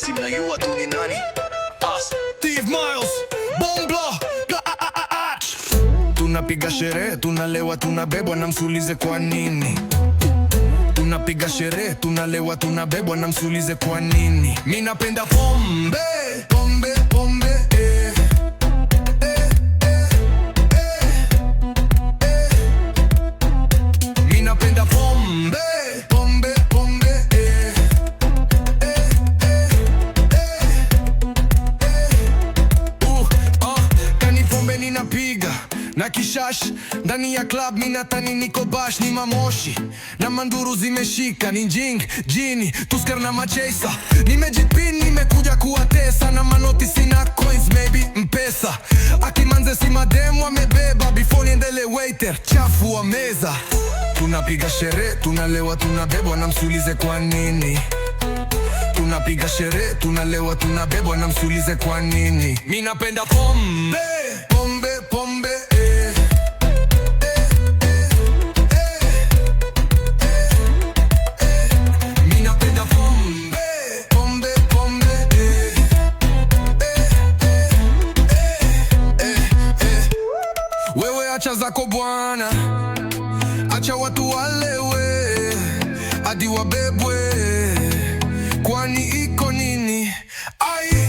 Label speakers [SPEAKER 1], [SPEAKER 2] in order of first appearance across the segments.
[SPEAKER 1] si mnajua tu ni nani?
[SPEAKER 2] Steve Miles, Bombla, tunapiga sherehe, tunalewa, tunabebwa na msulize kwa nini? Tunapiga sherehe, tunalewa, tunabebwa na msulize kwa nini? Mimi napenda pombe, pombe, pombe, Mimi napenda pombe, pombe, pombe, Kani pombe ninapiga na kishash ndani ya club, minatani niko bash, ni mamoshi na manduru zimeshika, ni njing, jini, tusker na machesa. Nimejipin, nimekuja kuwatesa na manoti sina coins, maybe mpesa. Akimanze si mademu wamebeba, before niendele waiter, chafu wa meza. Tunapiga sherehe, tunalewa, tunabebwa na msulize kwa nini? Tunapiga sherehe, tunalewa, tunabebwa na msulize kwa nini? Mimi napenda pombe, pombe, pombe, Mimi napenda pombe, pombe, pombe, Wewe acha zako bwana, acha watu walewe hadi wabebwe, kwani iko nini? Ai,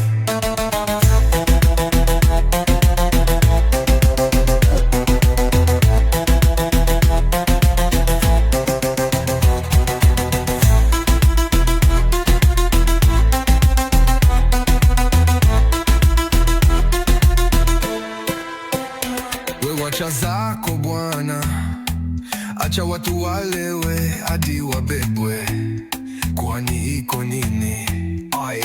[SPEAKER 2] wewe acha zako bwana, acha watu walewe hadi wabebwe, kwani iko nini? Ai.